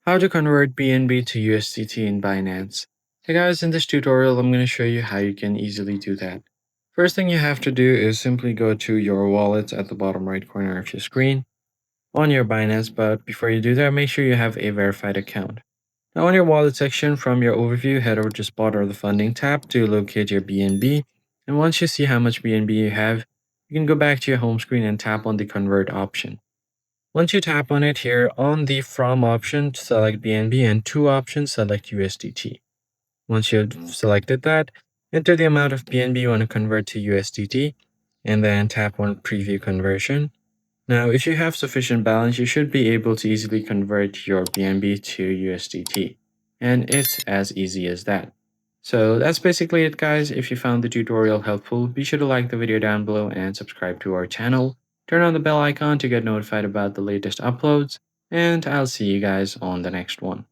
How to convert BNB to USDT in Binance. Hey guys, in this tutorial, I'm going to show you how you can easily do that. First thing you have to do is simply go to your wallet at the bottom right corner of your screen on your Binance, but before you do that, make sure you have a verified account. Now on your wallet section from your overview, head over to Spot or the Funding tab to locate your BNB. And once you see how much BNB you have, you can go back to your home screen and tap on the Convert option. Once you tap on it here on the From option, select BNB and two options, select USDT. Once you've selected that, enter the amount of BNB you want to convert to USDT and then tap on Preview Conversion. Now, if you have sufficient balance, you should be able to easily convert your BNB to USDT. And it's as easy as that. So that's basically it, guys. If you found the tutorial helpful, be sure to like the video down below and subscribe to our channel. Turn on the bell icon to get notified about the latest uploads. And I'll see you guys on the next one.